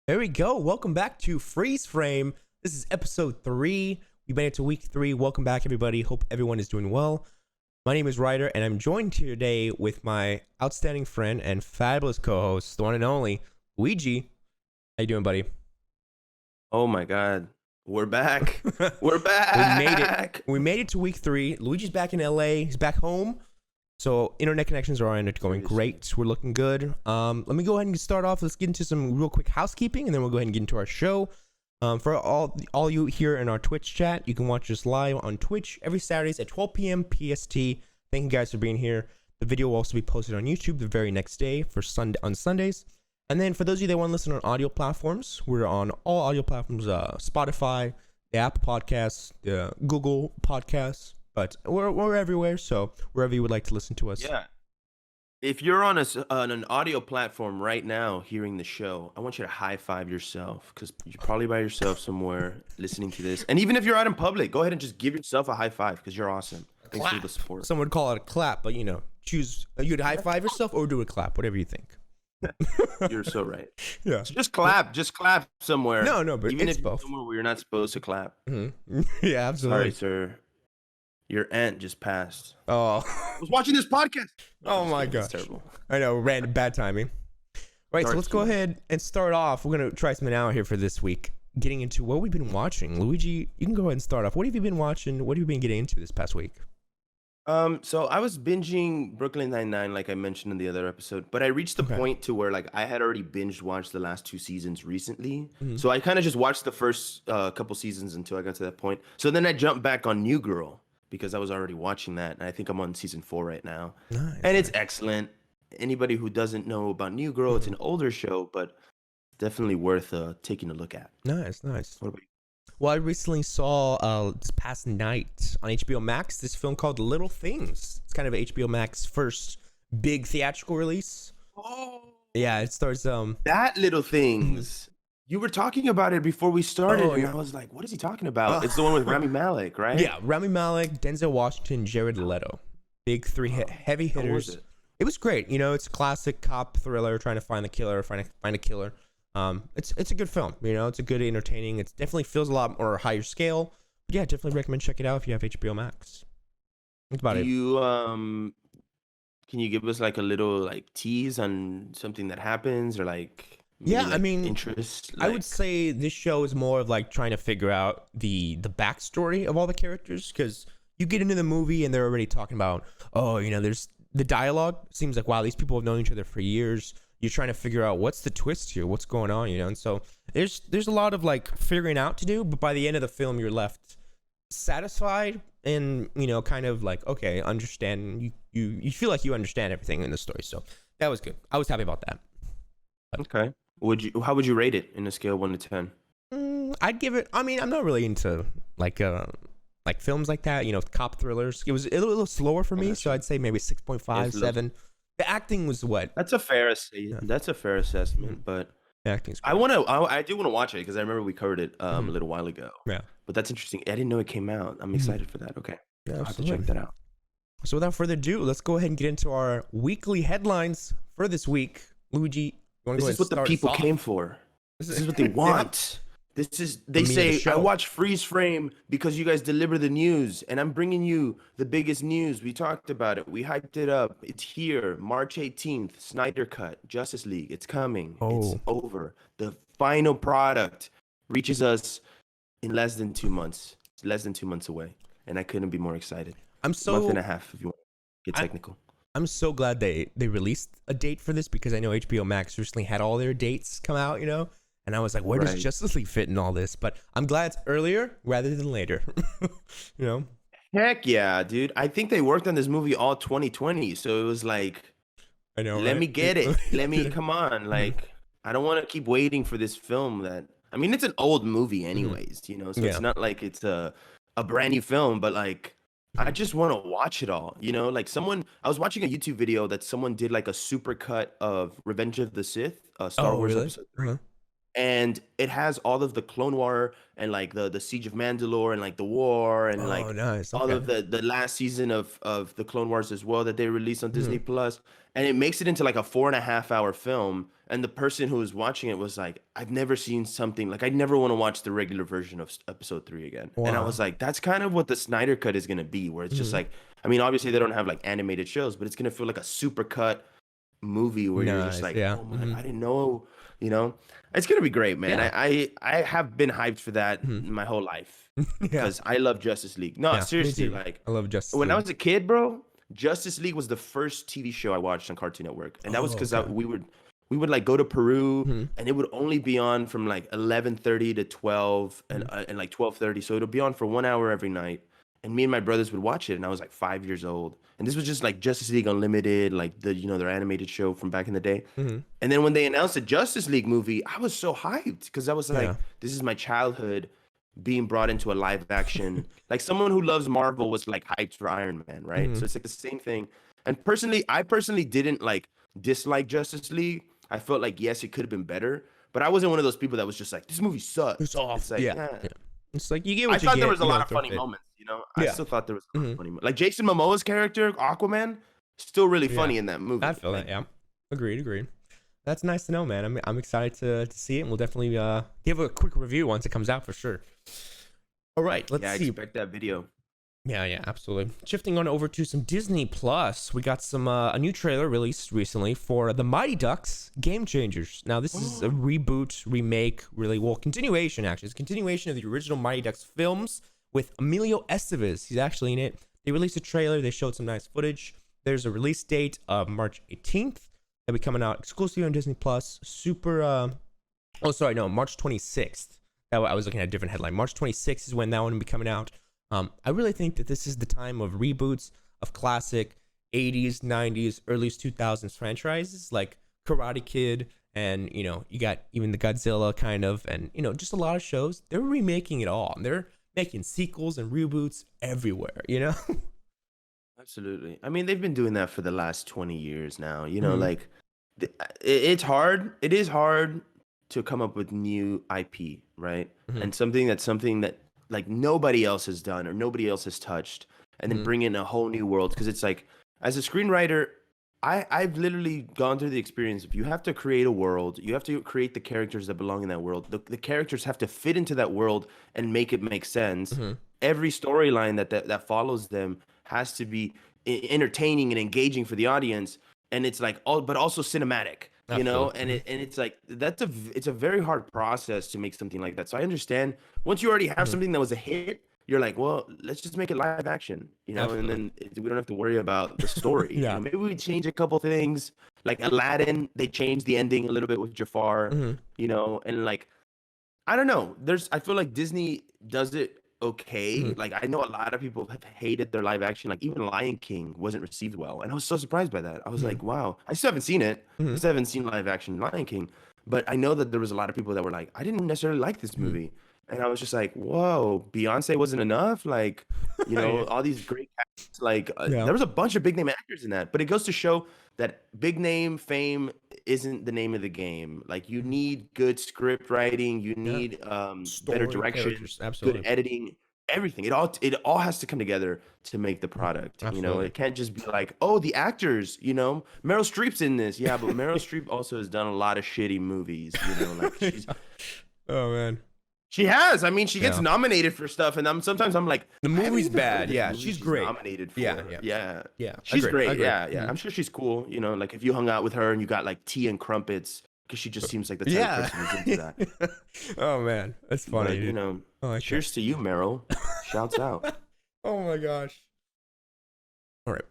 There we go. Welcome back to Freeze Frame. This is episode 3. We've made it to week 3. Welcome back, everybody. Hope everyone is doing well. My name is Ryder, and I'm joined here today with my outstanding friend and fabulous co-host, the one and only Luigi. How you doing, buddy? Oh my God, we're back. We're back. We made it. We made it to week 3. Luigi's back in LA. He's back home. So internet connections are going great. We're looking good. Let me go ahead and start off. Let's get into some real quick housekeeping, and then we'll go ahead and get into our show. For all you here in our Twitch chat, you can watch us live on Twitch every Saturdays at 12 p.m. PST. Thank you guys for being here. The video will also be posted on YouTube the very next day on Sundays. And then for those of you that want to listen on audio platforms, we're on all audio platforms: Spotify, the Apple Podcasts, the Google Podcasts. But we're everywhere, so wherever you would like to listen to us. Yeah. If you're on an audio platform right now hearing the show, I want you to high five yourself because you're probably by yourself somewhere listening to this. And even if you're out in public, go ahead and just give yourself a high five because you're awesome. Thanks for the support. Some would call it a clap, but choose. You'd high five yourself or do a clap, whatever you think. You're so right. Yeah. So just clap somewhere. No, but even it's if both. somewhere where you're not supposed to clap. Mm-hmm. Yeah, absolutely. Sorry, sir. Your aunt just passed. Oh, I was watching this podcast. Oh my gosh. Terrible. I know, random bad timing. Right, so let's go ahead and start off. We're gonna try something out here for this week. Getting into what we've been watching. Luigi, you can go ahead and start off. What have you been watching? What have you been getting into this past week? So I was binging Brooklyn Nine-Nine, like I mentioned in the other episode, but I reached the point to where like I had already binge watched the last 2 seasons recently. Mm-hmm. So I kind of just watched the first couple seasons until I got to that point. So then I jumped back on New Girl because I was already watching that, and I think I'm on season 4 right now. Nice. And it's excellent. Anybody who doesn't know about New Girl, it's an older show, but definitely worth taking a look at. Nice. What about you? Well, I recently saw this past night on HBO Max this film called Little Things. It's kind of HBO Max's first big theatrical release. Oh, yeah, it stars that Little Things. You were talking about it before we started, and I was like, "What is he talking about?" It's the one with Rami Malek, right? Yeah, Rami Malek, Denzel Washington, Jared Leto, big 3 heavy hitters. How was it? It was great. It's a classic cop thriller, trying to find the killer, find a killer. It's a good film. It's a good entertaining. It definitely feels a lot more higher scale. But yeah, definitely recommend check it out if you have HBO Max. Think about it. You can you give us like a little like tease on something that happens or like Yeah, I mean, interest? I would say this show is more of like trying to figure out the backstory of all the characters, because you get into the movie and they're already talking about, there's the dialogue seems like, wow, these people have known each other for years. You're trying to figure out what's the twist here, what's going on, and so there's a lot of like figuring out to do, but by the end of the film you're left satisfied and kind of like, okay, understand. You feel like you understand everything in the story, so that was good. I was happy about that. Okay. How would you rate it in a scale of 1 to 10? I'd give it. I mean, I'm not really into like films like that. Cop thrillers. It was a little slower for me, so I'd say maybe 6.5, 7. The acting was what? That's a fair assessment, but the acting's great. I do want to watch it because I remember we covered it a little while ago. Yeah. But that's interesting. I didn't know it came out. I'm excited for that. Okay. Yeah, I'll have to check that out. So without further ado, let's go ahead and get into our weekly headlines for this week. Luigi, you want to go ahead and This is what the people came for. This is what they want. They say, I watch Freeze Frame because you guys deliver the news, and I'm bringing you the biggest news. We talked about it. We hyped it up. It's here, March 18th, Snyder Cut, Justice League. It's coming. It's over. The final product reaches us in less than 2 months. It's less than 2 months away, and I couldn't be more excited. A month and a half, if you want to get technical. I'm so glad they released a date for this, because I know HBO Max recently had all their dates come out, and I was like, where does Justice League fit in all this? But I'm glad it's earlier rather than later. Heck yeah, dude. I think they worked on this movie all 2020. So it was like, I know, let me get it. Come on. Like, I don't want to keep waiting for this film it's an old movie anyways, so it's not like it's a brand new film, but like, I just want to watch it all, I was watching a YouTube video that someone did like a super cut of Revenge of the Sith, Star Wars episode 3. And it has all of the Clone War and like the Siege of Mandalore and like the war and nice. All of the last season of the Clone Wars as well that they released on Disney Plus. And it makes it into like a 4.5-hour film. and the person who was watching it was like, I've never seen something like I never want to watch the regular version of episode 3 again. And I Wow. was like, that's kind of what the Snyder Cut is gonna be, where it's just Mhm. like, I mean, obviously they don't have like animated shows, but it's gonna feel like a super cut movie where you're just Nice. like, Yeah. oh my, Mhm. I didn't know, you know, it's gonna be great, man. Yeah. I have been hyped for that Mhm. my whole life Yeah. because I love Justice League. No, Yeah. Me seriously, too. like I love Justice when I League. was a kid, bro, Justice League was the first TV show I watched on Cartoon Network, and that was Oh, because okay. we would like go to Peru, Mhm. and it would only be on from like 11:30 to 12, Mhm. and like 12:30, so it'll be on for 1 hour every night. And me and my brothers would watch it, and I was like 5 years old. And this was just like Justice League Unlimited, like their animated show from back in the day. Mhm. And then when they announced the Justice League movie, I was so hyped because I was like, Yeah. this is my childhood being brought into a live action. Like someone who loves Marvel was like hyped for Iron Man, right? Mhm. So it's like the same thing. And I personally didn't like dislike Justice League. I felt like yes, it could have been better, but I wasn't one of those people that was just like, this movie sucks. It's off. It's like, Yeah. yeah. Yeah. It's like you get I what you thought there get. was a You lot gotta of throw funny it. moments, you know. I Yeah. still thought there was a lot of Mhm. funny moments. Like Jason Momoa's character, Aquaman, still really Yeah. funny in that movie. I feel Like, that. Yeah. Agreed. That's nice to know, man. I'm excited to see it, and we'll definitely give a quick review once it comes out for sure. All right, let's yeah, I see. expect that video. Yeah, absolutely. Shifting on over to some Disney Plus, we got some a new trailer released recently for The Mighty Ducks Game Changers. Now, this is a reboot, remake, really, well, continuation actually. It's a continuation of the original Mighty Ducks films with Emilio Estevez. He's actually in it. They released a trailer. They showed some nice footage. There's a release date of March 18th. That'll be coming out exclusively on Disney Plus. March 26th. I was looking at a different headline. March 26th is when that one will be coming out. I really think that this is the time of reboots of classic 80s, 90s, early 2000s franchises like Karate Kid, and you got even the Godzilla kind of, and just a lot of shows. They're remaking it all. They're making sequels and reboots everywhere. Absolutely. I mean, they've been doing that for the last 20 years now. Mhm. Like it's hard. It is hard to come up with new IP, right? Mhm. And something that like nobody else has done or nobody else has touched, and then Mhm. bring in a whole new world. Because it's like, as a screenwriter, I've literally gone through the experience of you have to create a world, you have to create the characters that belong in that world. The characters have to fit into that world and make it make sense. Mhm. Every storyline that follows them has to be entertaining and engaging for the audience, and it's like but also cinematic, Absolutely. and it's like it's a very hard process to make something like that. So I understand once you already have Mhm. something that was a hit, you're like, well, let's just make it live action, and Absolutely. then we don't have to worry about the story. Yeah. Maybe we change a couple things, like Aladdin. They changed the ending a little bit with Jafar, Mhm. and like I don't know. I feel like Disney does it okay. Mhm. Like I know a lot of people have hated their live action. Like even Lion King wasn't received well, and I was so surprised by that. I was Mhm. like, wow. I still haven't seen it. I Mhm. still haven't seen live action Lion King, but I know that there was a lot of people that were like, I didn't necessarily like this Mhm. movie, and I was just like, whoa, Beyonce wasn't enough. Like, Yeah. all these great cats. Like Yeah. there was a bunch of big name actors in that, but it goes to show that big name fame isn't the name of the game. Like you need good script writing, you Yeah. need better Story, direction, characters, good absolutely. editing, everything. It all has to come together to make the product. Absolutely. It can't just be like, oh, the actors, Meryl Streep's in this. Yeah, but Meryl Streep also has done a lot of shitty movies, like Oh man. she has. I mean, she gets Yeah. nominated for stuff, and sometimes I'm like, The I haven't movie's even heard bad. of this Yeah, movie she's great. nominated for. Yeah. Yeah. I She's agree. great. Yeah. Mhm. I'm sure she's cool. Like if you hung out with her and you got like tea and crumpets, because she just seems like the type of person who's into that. Oh man, that's funny. But, Dude. I like that. cheers to you, Meryl. Shouts out. Oh my gosh. All right.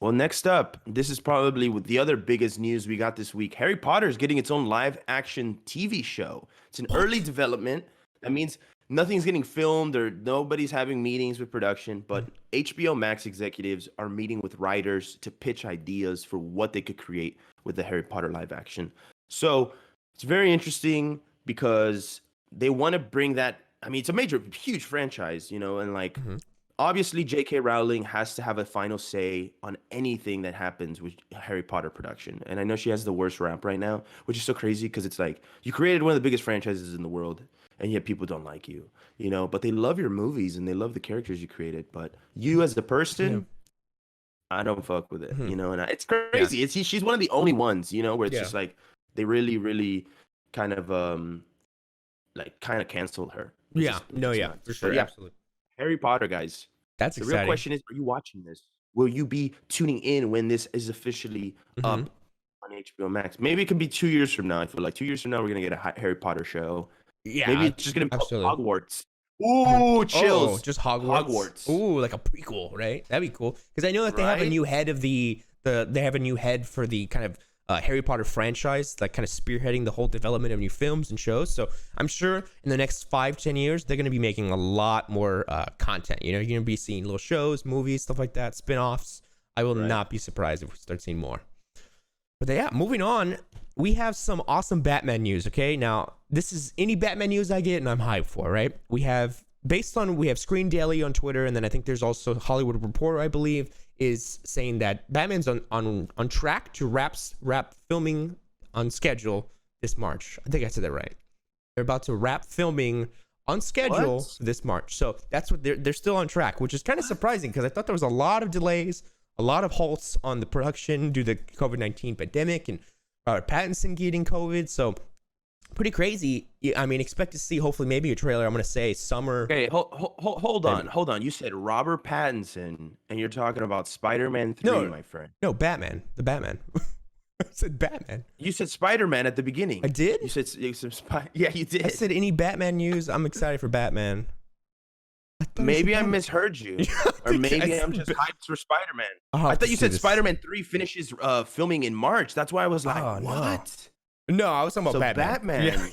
Well, next up, this is probably the other biggest news we got this week. Harry Potter is getting its own live action TV show. It's in early development. That means nothing's getting filmed or nobody's having meetings with production, but HBO Max executives are meeting with writers to pitch ideas for what they could create with the Harry Potter live action. So it's very interesting because they want to bring that. I mean, it's a huge franchise, and like Mhm. obviously J.K. Rowling has to have a final say on anything that happens with Harry Potter production. And I know she has the worst rap right now, which is so crazy because it's like you created one of the biggest franchises in the world and yet people don't like you, but they love your movies and they love the characters you created. But you as a person, I don't fuck with it, Mhm. you know, and it's crazy. She's one of the only ones, you know, where it's Yeah. just like they really, really kind of like kind of canceled her, Yeah. which No, is yeah, for nuts. sure. But yeah, Absolutely. Harry Potter, guys. That's The real exciting. question is, are you watching this? Will you be tuning in when this is officially Mhm. up on HBO Max? Maybe it can be 2 years from now. I feel like 2 years from now, we're going to get a Harry Potter show. Maybe Yeah, it's just going to be called absolutely. Hogwarts. Mhm. Ooh, Oh, chills. just Hogwarts. Hogwarts. Ooh, like a prequel, right? That'd be cool. Because I know that they have a Right? new head of they have a new head for the kind of Harry Potter franchise, like kind of spearheading the whole development of new films and shows. So I'm sure in the next 5-10 years, they're going to be making a lot more content. You know, you're going to be seeing little shows, movies, stuff like that, spin-offs. I will not be surprised if we start seeing more. But yeah, moving on, we have some awesome Batman news. Okay, now this is any Batman news I get, and I'm hyped for. Right? We have Screen Daily on Twitter, and then I think there's also Hollywood Reporter, I believe, is saying that Batman's on track to wrap filming on schedule this March. I think I said that right. They're about to wrap filming on schedule this March. So that's what they're still on track, which is kind of surprising because I thought there was a lot of delays, a lot of halts on the production due to the COVID-19 pandemic and Pattinson getting COVID. So pretty crazy. I mean, expect to see hopefully maybe a trailer. I'm going to say summer. Okay, hold on. You said Robert Pattinson, and you're talking about Spider-Man 3, my friend. No, Batman. The Batman. I said Batman. You said Spider-Man at the beginning. I did? You said yeah, you did. I said any Batman news. I'm excited for Batman. Maybe I misheard you. Or maybe I'm just hyped for Spider-Man. I thought you said Spider-Man 3 finishes filming in March. That's why I was like, what? No, I was talking about Batman.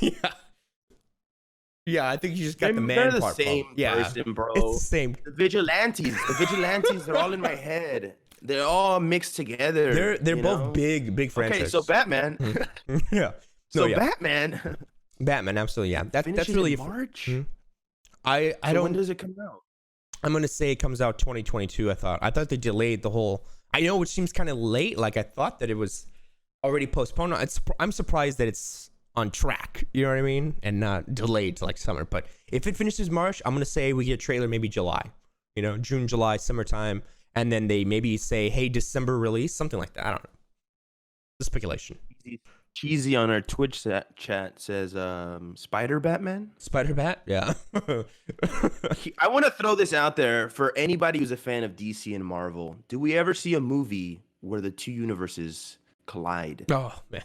Yeah, I think you just got the man They're the part. same person, bro. It's the same. The vigilantes, they're all in my head. They're all mixed together. They're both big franchises. Okay, so Batman. Yeah. Batman. Batman, absolutely, yeah. That's really in March. I don't. When does it come out? I'm gonna say it comes out 2022. I thought they delayed the whole. I know, which seems kind of late. Like I thought that it was already postponed. I'm surprised that it's on track. You know what I mean? And not delayed to like summer. But if it finishes March, I'm gonna say we get a trailer maybe July. You know, June, July, summertime, and then they maybe say, hey, December release, something like that. I don't know. The speculation. Cheesy on our Twitch chat says Spider-Batman? Spiderbat? Yeah. I want to throw this out there for anybody who's a fan of DC and Marvel. Do we ever see a movie where the two universes collide? Oh, man.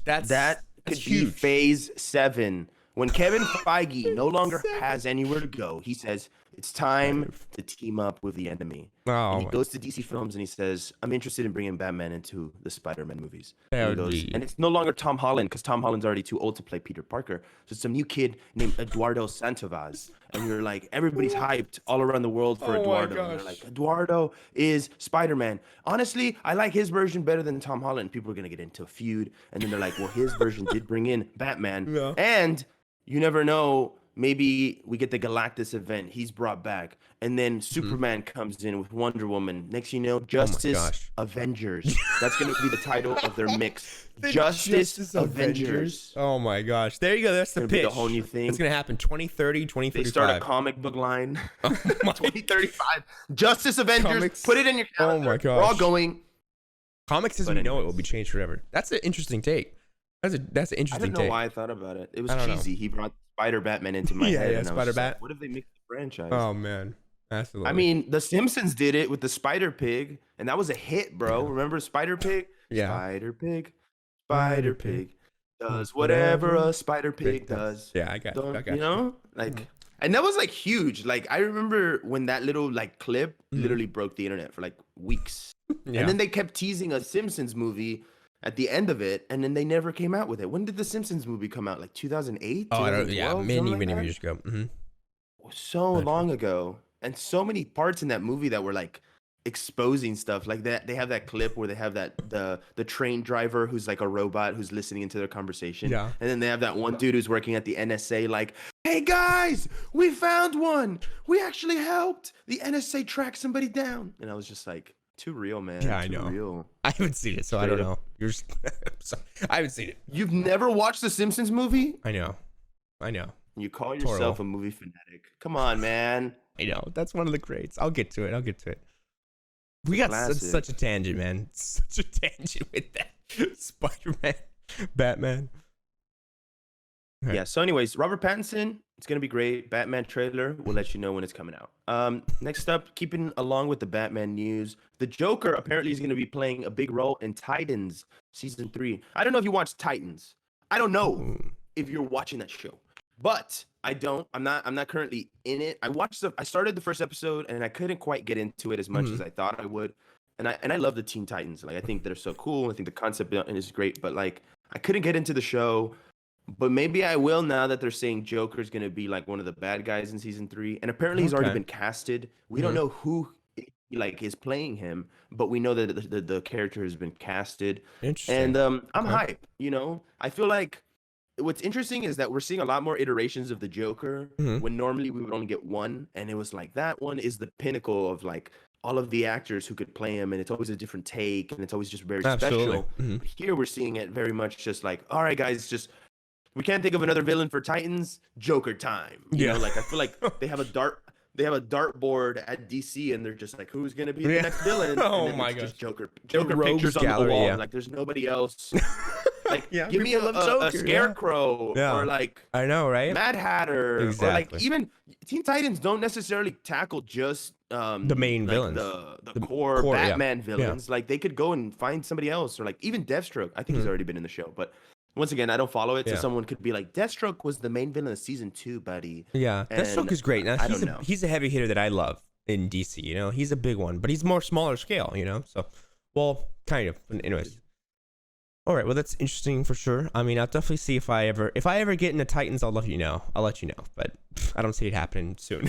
That could be huge. Phase 7. When Kevin Feige no longer has anywhere to go, he says, it's time to team up with the enemy. And he goes to DC Films and he says, I'm interested in bringing Batman into the Spider-Man movies. And it's no longer Tom Holland because Tom Holland's already too old to play Peter Parker. So it's some new kid named Eduardo Santovaz. And you're like, everybody's hyped all around the world for Eduardo. And they're like, Eduardo is Spider-Man. Honestly, I like his version better than Tom Holland. People are going to get into a feud. And then they're like, well, his version did bring in Batman. Yeah. And you never know. Maybe we get the Galactus event. He's brought back. And then Superman comes in with Wonder Woman. Next you know, Justice Avengers. That's going to be the title of their mix. Justice Avengers. Oh my gosh. There you go. That's the pitch. The whole new thing. It's going to happen 2030, 2035. They start a comic book line. 2035. Justice Avengers. Put it in your calendar. Oh my gosh. We're all going. Comics as we know it will be changed forever. That's an interesting take. That's an interesting take. I don't know why I thought about it. It was cheesy. He brought Spider-Batman into my head. Yeah, Spiderbat. Like, what if they mix the franchise? Oh, man. Absolutely. I mean, The Simpsons did it with the Spider-Pig, and that was a hit, bro. Remember Spider-Pig? Yeah. Spider-Pig does whatever a Spider-Pig does. Yeah, I got you. You know? Like, and that was, like, huge. Like, I remember when that little, like, clip literally broke the internet for, like, weeks. Yeah. And then they kept teasing a Simpsons movie at the end of it, and then they never came out with it. When did the Simpsons movie come out? Like 2008? Oh, I don't. Yeah, many years ago. So long ago, and so many parts in that movie that were like exposing stuff like that. They have that clip where they have that the train driver who's like a robot who's listening into their conversation. Yeah. And then they have that one dude who's working at the NSA, like, hey guys, we found one. We actually helped the NSA track somebody down. And I was just like, too real, man. Yeah, I Too know. Real. I haven't seen it, so I don't know. You're just, I haven't seen it. You've never watched the Simpsons movie? I know. You call yourself a movie fanatic. Come on, man. I know. That's one of the greats. I'll get to it. We got classic. such a tangent, man. Such a tangent with that Spider-Man, Batman. Right. Yeah. So, anyways, Robert Pattinson, it's gonna be great. Batman trailer. We'll let you know when it's coming out. Next up, keeping along with the Batman news, the Joker apparently is gonna be playing a big role in Titans season 3. I don't know if you watch Titans. I don't know if you're watching that show, but I don't. I'm not currently in it. I started the first episode and I couldn't quite get into it as much as I thought I would. And I love the Teen Titans. Like I think they're so cool. I think the concept is great, but like I couldn't get into the show. But maybe I will now that they're saying Joker's gonna be like one of the bad guys in season 3, and apparently he's already been casted. We don't know who like is playing him, but we know that the character has been casted. Interesting. And I'm hype. You know, I feel like what's interesting is that we're seeing a lot more iterations of the Joker when normally we would only get one, and it was like that one is the pinnacle of like all of the actors who could play him, and it's always a different take, and it's always just very special. But here we're seeing it very much just like, all right, guys, just. We can't think of another villain for Titans. Joker time. You know, like I feel like they have a dartboard at DC, and they're just like, who's gonna be the next villain? Oh my god, just Joker pictures on the wall. Like there's nobody else. Like give me a Scarecrow or like I know, right? Mad Hatter. Or like even Teen Titans don't necessarily tackle just the main villains, the core Batman villains. Like they could go and find somebody else, or like even Deathstroke. I think he's already been in the show, but. Once again, I don't follow it, so someone could be like, Deathstroke was the main villain of season 2, buddy. Yeah, and Deathstroke is great. Now, he's a heavy hitter that I love in DC, you know? He's a big one, but he's more smaller scale, you know? So, well, kind of. But anyways. All right, well, that's interesting for sure. I mean, I'll definitely see if I ever get into Titans, I'll let you know. But I don't see it happening soon.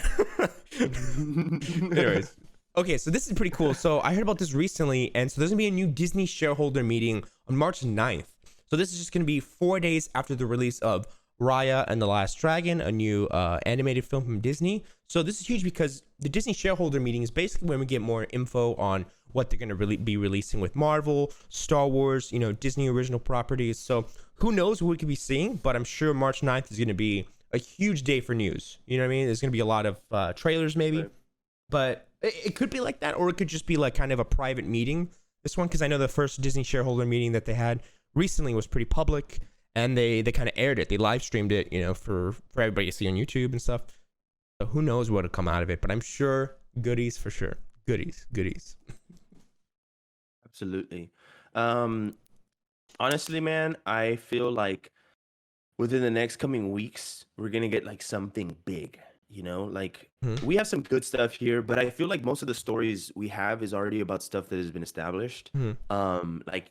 Anyways. Okay, so this is pretty cool. So I heard about this recently, and so there's going to be a new Disney shareholder meeting on March 9th. So this is just going to be 4 days after the release of Raya and the Last Dragon, a new animated film from Disney. So this is huge because the Disney shareholder meeting is basically when we get more info on what they're going to be releasing with Marvel, Star Wars, you know, Disney original properties. So who knows what we could be seeing, but I'm sure March 9th is going to be a huge day for news. You know what I mean? There's going to be a lot of trailers maybe, but it could be like that, or it could just be like kind of a private meeting. This one, because I know the first Disney shareholder meeting that they had recently was pretty public, and they kind of aired it. They live streamed it, you know, for everybody to see on YouTube and stuff. So who knows what'll come out of it, but I'm sure goodies for sure. Goodies. Absolutely. Honestly, man, I feel like within the next coming weeks, we're going to get like something big, you know, like we have some good stuff here, but I feel like most of the stories we have is already about stuff that has been established. Like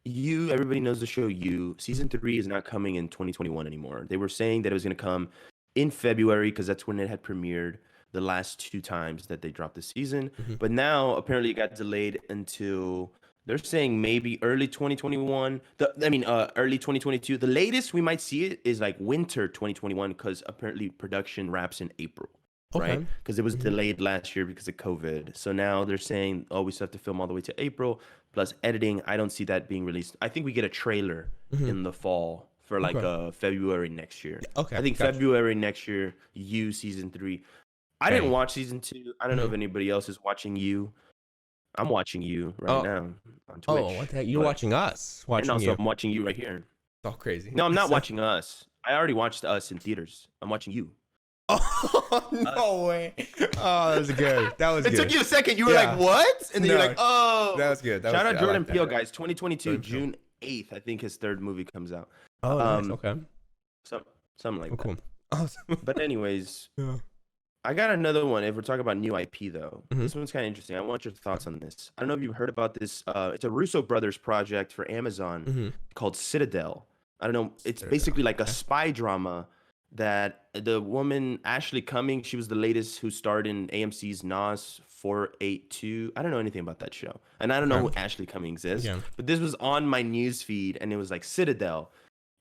everybody knows the show season 3 is not coming in 2021 anymore. They were saying that it was going to come in February because that's when it had premiered the last 2 times that they dropped the season. But now apparently it got delayed until they're saying maybe early 2021. Early 2022. The latest we might see it is like winter 2021 because apparently production wraps in April. Right? Because it was delayed last year because of COVID. So now they're saying, we still have to film all the way to April. Plus editing, I don't see that being released. I think we get a trailer in the fall for like February next year. I think February next year, season 3. I didn't watch season 2. I don't know if anybody else is watching you. I'm watching you right now on Twitch. Oh, what the heck? You're watching us. And also I'm watching you right here. Oh, crazy. No, I'm not watching us. I already watched us in theaters. I'm watching you. Oh, no way. Oh, that was good. It took you a second. You were like, what? And then you're like, oh. That was good. Shout out Jordan Peele, guys. 2022, June 8th, I think his 3rd movie comes out. Oh, nice. Okay. Something like that. Cool. Awesome. But anyways, I got another one. If we're talking about new IP, though, this one's kind of interesting. I want your thoughts on this. I don't know if you've heard about this. It's a Russo Brothers project for Amazon called Citadel. I don't know. It's basically like a spy drama that the woman Ashley Cumming, she was the latest who starred in AMC's Nas 482. I don't know anything about that show, and I don't know who Ashley Cummings is. But this was on my news feed, and it was like Citadel,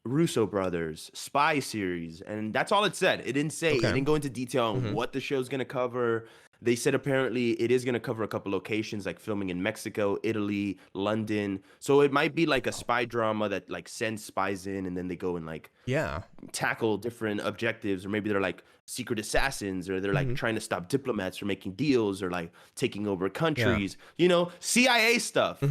Russo Brothers, spy series, and that's all it said. It didn't say. It didn't go into detail on what the show's gonna cover. They said apparently it is going to cover a couple locations, like filming in Mexico, Italy, London. So it might be like a spy drama that like sends spies in and then they go and like tackle different objectives, or maybe they're like secret assassins, or they're like trying to stop diplomats from making deals, or like taking over countries, you know, CIA stuff.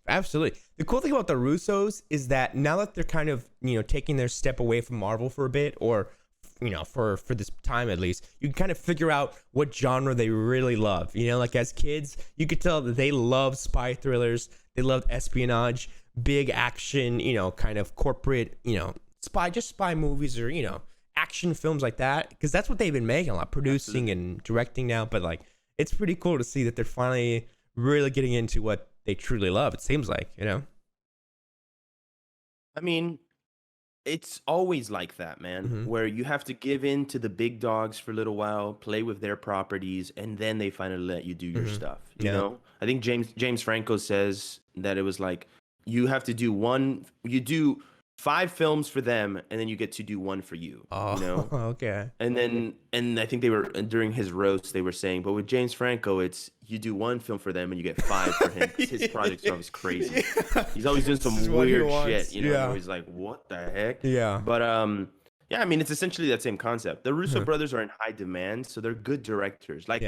Absolutely. The cool thing about the Russos is that now that they're kind of, you know, taking their step away from Marvel for a bit, or, you know, for this time at least, you can kind of figure out what genre they really love. You know, like as kids, you could tell that they love spy thrillers, they loved espionage, big action, you know, kind of corporate, you know, spy movies, or, you know, action films like that, because that's what they've been making a lot, producing and directing now. But like, it's pretty cool to see that they're finally really getting into what they truly love, it seems like, you know. I mean, it's always like that, man, where you have to give in to the big dogs for a little while, play with their properties, and then they finally let you do your stuff. You know, I think James Franco says that it was like you have to do you do 5 films for them, and then you get to do 1 for you. Oh, you know? okay. And I think they were during his roast, they were saying, but with James Franco, it's you do 1 film for them and you get 5 for him. His projects are always crazy. He's always doing some weird shit, you know. Yeah. He's like, what the heck? Yeah. But yeah, I mean, it's essentially that same concept. The Russo brothers are in high demand, so they're good directors. Like,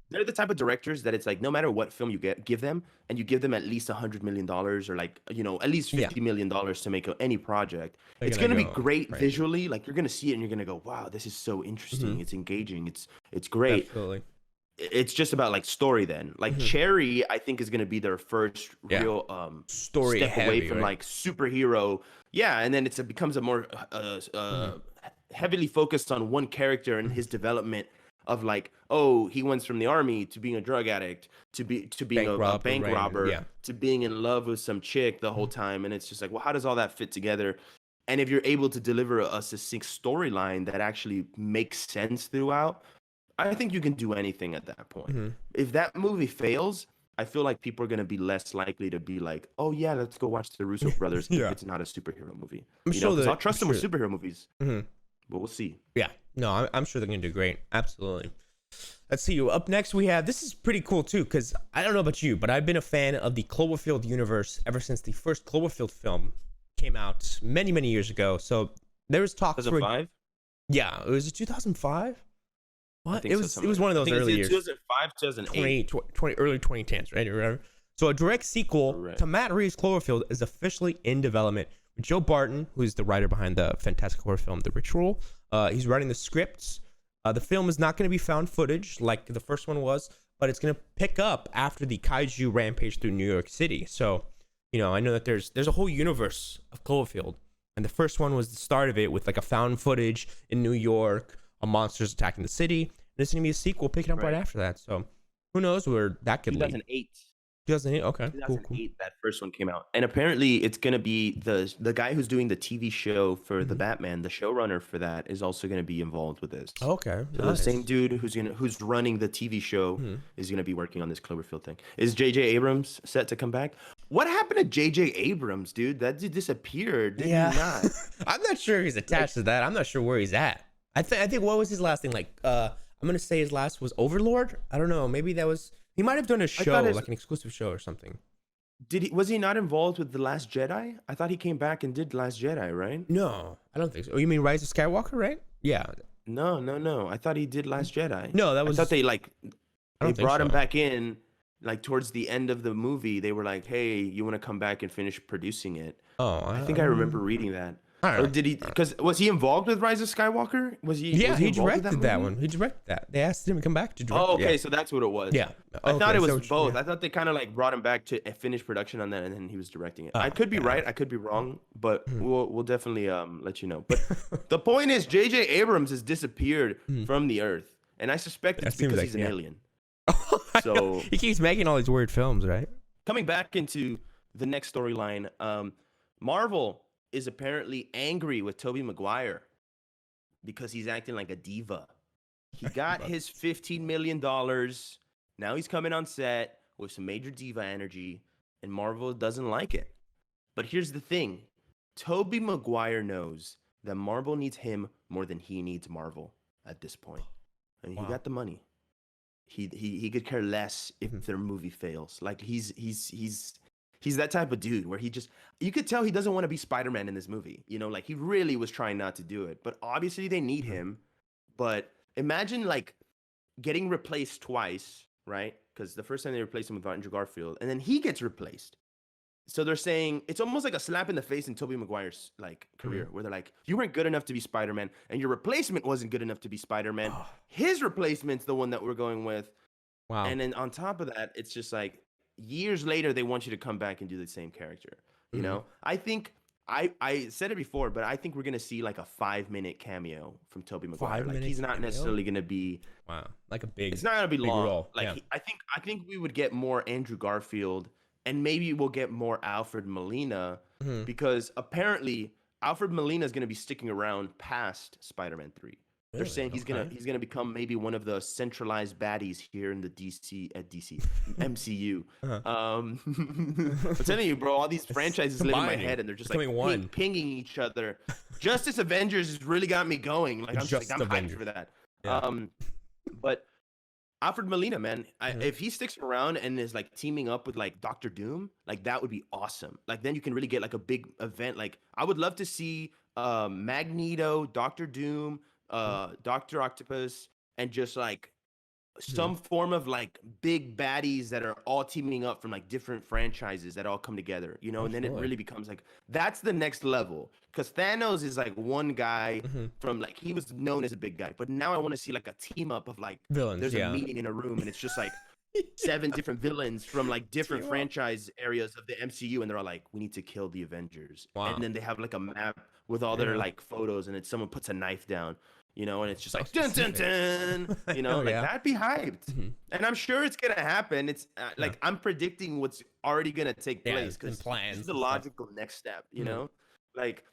they're the type of directors that it's like no matter what film you give them, and you give them at least $100 million, or like, you know, at least $50 million to make any project, it's gonna be great visually. Like, you're gonna see it and you're gonna go, wow, this is so interesting. It's engaging. It's great. Absolutely. It's just about like story then. Like Cherry, I think is gonna be their first real story step heavy, away from like superhero. Yeah, and then it becomes a more heavily focused on one character and his development of like, oh, he went from the army to being a drug addict to being a bank robber to being in love with some chick the whole time. And it's just like, well, how does all that fit together? And if you're able to deliver a succinct storyline that actually makes sense throughout, I think you can do anything at that point. If that movie fails, I feel like people are going to be less likely to be like, oh yeah, let's go watch the Russo brothers if it's not a superhero movie. I'll trust them with superhero movies. But we'll see. Yeah. No, I'm sure they're going to do great. Absolutely. Let's see. Up next, we have, this is pretty cool too, because I don't know about you, but I've been a fan of the Cloverfield universe ever since the first Cloverfield film came out many, many years ago. So there was talks 2005? Yeah. It was 2005? What? It was one of those early years. 2005, 2008. 20, early 2010s, right? So a direct sequel to Matt Reeves' Cloverfield is officially in development. Joe Barton, who is the writer behind the fantastic horror film The Ritual, he's writing the scripts. The film is not going to be found footage like the first one was, but it's going to pick up after the kaiju rampage through New York City. So, you know, I know that there's a whole universe of Cloverfield, and the first one was the start of it with like a found footage in New York, monsters attacking the city, and it's going to be a sequel picking up right after that. So, who knows where that could lead? 2008. Okay. 2008, cool. That first one came out, and apparently it's gonna be the guy who's doing the TV show for the Batman. The showrunner for that is also gonna be involved with this. Okay. So the same dude who's running the TV show is gonna be working on this Cloverfield thing. Is J.J. Abrams set to come back? What happened to J.J. Abrams, dude? That dude disappeared. Did he not? I'm not sure he's attached to that. I'm not sure where he's at. I think what was his last thing? Like, I'm gonna say his last was Overlord. I don't know. Maybe that was. He might have done a show, like an exclusive show or something. Was he not involved with The Last Jedi? I thought he came back and did The Last Jedi, right? No, I don't think so. Oh, you mean Rise of Skywalker, right? Yeah. No. I thought he did Last Jedi. No, that was. I thought they brought him back in, like towards the end of the movie. They were like, "Hey, you want to come back and finish producing it?" Oh, I think I remember reading that. Or did he? Because was he involved with Rise of Skywalker? Was he? Yeah, was he directed that one. He directed that. They asked him to come back to direct. Oh, okay, so that's what it was. Yeah, I thought it was both. I thought they kind of like brought him back to finish production on that, and then he was directing it. I could be right. I could be wrong, but we'll definitely let you know. But the point is, J.J. Abrams has disappeared from the earth, and I suspect it's because he's an alien. So he keeps making all these weird films, right? Coming back into the next storyline, Marvel is apparently angry with Tobey Maguire because he's acting like a diva. He got his $15 million. Now he's coming on set with some major diva energy, and Marvel doesn't like it. But here's the thing. Tobey Maguire knows that Marvel needs him more than he needs Marvel at this point. And he got the money. he could care less if their movie fails. Like he's that type of dude where you could tell he doesn't want to be Spider-Man in this movie. You know, like he really was trying not to do it. But obviously they need him. But imagine like getting replaced twice, right? Because the first time they replaced him with Andrew Garfield, and then he gets replaced. So they're saying it's almost like a slap in the face in Tobey Maguire's like career, where they're like, you weren't good enough to be Spider-Man, and your replacement wasn't good enough to be Spider-Man. His replacement's the one that we're going with. Wow. And then on top of that, it's just like years later they want you to come back and do the same character. You know, I think I said it before, but I think we're gonna see like a 5-minute cameo from Tobey Maguire. Like he's not necessarily gonna be like a big. It's not gonna be long. Role. Like I think we would get more Andrew Garfield. And maybe we'll get more Alfred Molina because apparently Alfred Molina is going to be sticking around past Spider-Man 3. Really? They're saying he's gonna become maybe one of the centralized baddies here in the MCU. I'm telling you, bro, all these franchises live in my head, and they're just like pinging each other. Justice Avengers has really got me going. Like I'm hyped for that. Yeah. But Alfred Molina, man, if he sticks around and is like teaming up with like Doctor Doom, like that would be awesome. Like then you can really get like a big event. Like I would love to see Magneto, Doctor Doom, Doctor Octopus, and just like some form of like big baddies that are all teaming up from like different franchises that all come together, you know, and then it really becomes like that's the next level. Because Thanos is like one guy from like he was known as a big guy, but now I want to see like a team up of like villains. There's a meeting in a room and it's just like 7 different villains from like different franchise areas of the MCU, and they're all like, we need to kill the Avengers. And then they have like a map with all their like photos, and it's someone puts a knife down. You know, and it's just like dun dun dun. You know, like that'd be hyped, and I'm sure it's gonna happen. It's like I'm predicting what's already gonna take place because it's the logical next step. You know, like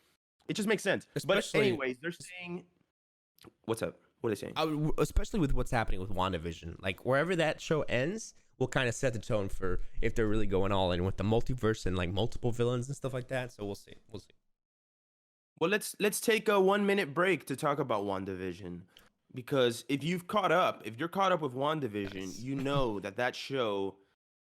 it just makes sense. But anyways, they're saying, what's up? What are they saying? Especially with what's happening with WandaVision, like wherever that show ends, will kind of set the tone for if they're really going all in with the multiverse and like multiple villains and stuff like that. So we'll see. We'll see. Well, let's take a 1-minute break to talk about WandaVision, because if you're caught up with WandaVision, you know that show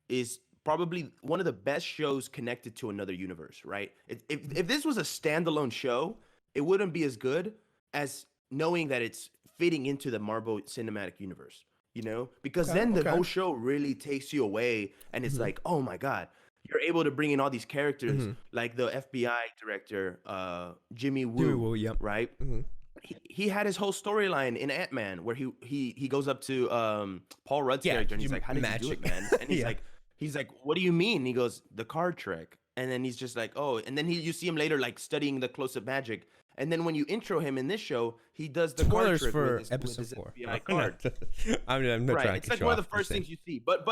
is probably one of the best shows connected to another universe, right? If this was a standalone show, it wouldn't be as good as knowing that it's fitting into the Marvel Cinematic Universe, you know? Because then the whole show really takes you away, and it's like, oh my God. You're able to bring in all these characters, like the FBI director, Jimmy Woo, right? He had his whole storyline in Ant-Man where he goes up to Paul Rudd's character and he's like, "How did you do it, man?" And he's like, "What do you mean?" He goes, "The card trick." And then he's just like, "Oh," and then you see him later like studying the close-up magic. And then when you intro him in this show, he does the spoilers card trick for with his episode 4. FBI card. I'm not right. trying It's to like show one of the off first things you see, but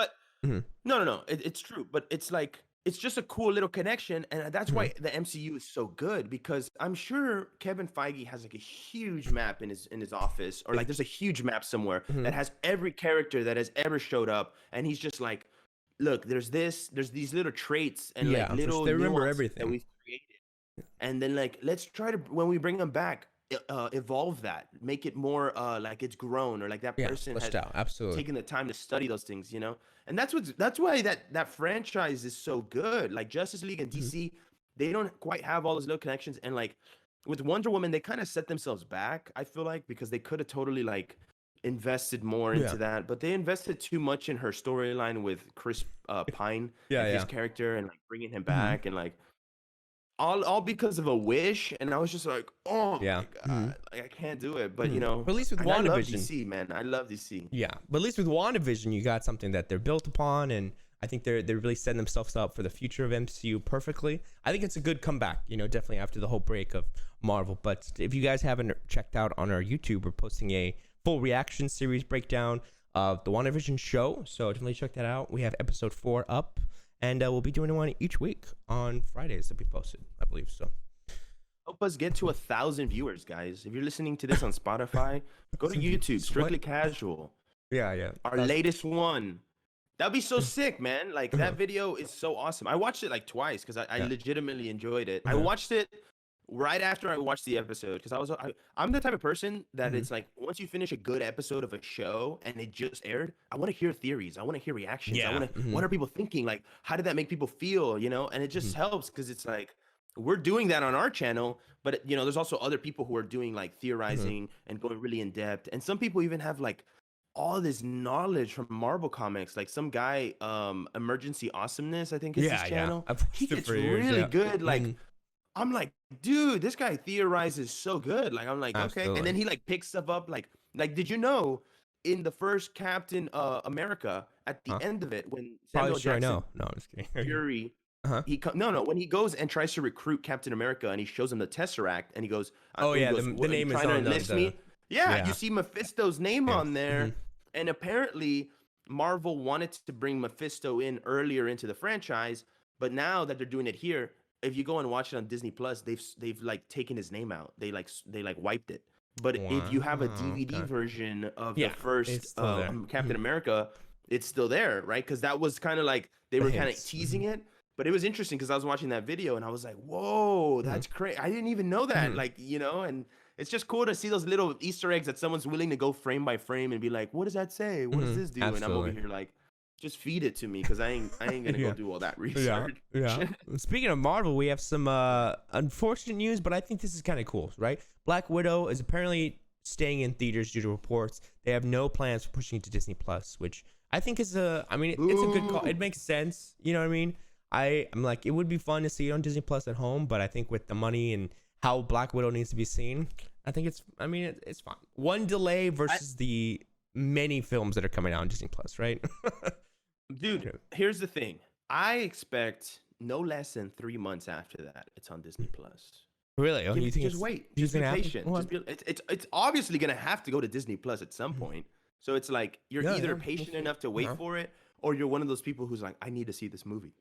no, it's true. But it's like it's just a cool little connection, and that's why the MCU is so good, because I'm sure Kevin Feige has like a huge map in his office, or like there's a huge map somewhere that has every character that has ever showed up, and he's just like, look, there's these little traits and like little they remember nuances everything that we've created, and then like let's try to, when we bring them back, evolve that, make it more like it's grown, or like that person has taken the time to study those things, you know. And that's why that franchise is so good. Like Justice League and DC, they don't quite have all those little connections, and like with Wonder Woman, they kind of set themselves back, I feel like, because they could have totally like invested more into that, but they invested too much in her storyline with Chris Pine and his character, and like bringing him back, and like all because of a wish. And I was just like, oh my God, like I can't do it. But you know, but at least with WandaVision, I love DC, man. I love DC. Yeah, but at least with WandaVision, you got something that they're built upon, and I think they're really setting themselves up for the future of MCU perfectly. I think it's a good comeback, you know, definitely after the whole break of Marvel. But if you guys haven't checked out on our YouTube, we're posting a full reaction series breakdown of the WandaVision show, so definitely check that out. We have episode 4 up, and we'll be doing one each week on Fridays that we posted, I believe. So help us get to 1,000 viewers, guys. If you're listening to this on Spotify, go to YouTube, Strictly Casual. Yeah. Our latest one. That'd be so sick, man. Like that video is so awesome. I watched it like twice because I legitimately enjoyed it. I watched it right after I watched the episode, because I'm the type of person that Mhm. it's like once you finish a good episode of a show and it just aired, I want to hear theories, I want to hear reactions, I Yeah. want to what are people thinking, like how did that make people feel, you know? And it just helps because it's like we're doing that on our channel, but you know, there's also other people who are doing like theorizing and going really in depth, and some people even have like all this knowledge from Marvel comics. Like some guy, Emergency Awesomeness, I think is his Yeah, yeah. channel. I've He watched it gets for years. really Yeah. good. Like Mhm. I'm like, dude, this guy theorizes so good. Like I'm like, okay. And then Absolutely. he like picks stuff up. Like, did you know in the first Captain America, at the Huh? end of it, when Probably Samuel sure I Jackson know. No, I'm just kidding. Fury, Uh-huh. no, when he goes and tries to recruit Captain America and he shows him the Tesseract and he goes, Oh he yeah, goes, the "What, are you name is trying to on enlist me?" Yeah, you yeah. see Mephisto's name Yeah. on there, and apparently Marvel wanted to bring Mephisto in earlier into the franchise, but now that they're doing it here, if you go and watch it on Disney Plus, they've like taken his name out. They like wiped it. But if you have a Wow. DVD Okay. version of the Yeah, first it's still there. Captain America, it's still there, right? Because that was kind of like they The were kind of hints. teasing it. But it was interesting because I was watching that video and I was like, "Whoa, that's crazy! I didn't even know that." Like, you know, and it's just cool to see those little Easter eggs that someone's willing to go frame by frame and be like, "What does that say? What does this do?" And I'm over Absolutely. here like, "Just feed it to me because I ain't gonna go Yeah. do all that Yeah, research." yeah. Speaking of Marvel, we have some unfortunate news, but I think this is kind of cool, right? Black Widow is apparently staying in theaters due to reports. They have no plans for pushing it to Disney Plus, which I think is I mean, it's a good call. Boo. It makes sense. You know what I mean? I'm like, it would be fun to see it on Disney Plus at home, but I think with the money and how Black Widow needs to be seen, I think it's fine. One delay versus the many films that are coming out on Disney Plus, right? Dude, here's the thing. I expect no less than 3 months after that it's on Disney Plus. Really? Oh, you think Just it's wait. just Just be gonna happen? patient. What? It's obviously gonna have to go to Disney Plus at some point. So it's like you're Yeah, either yeah. patient enough to wait for it, or you're one of those people who's like, I need to see this movie.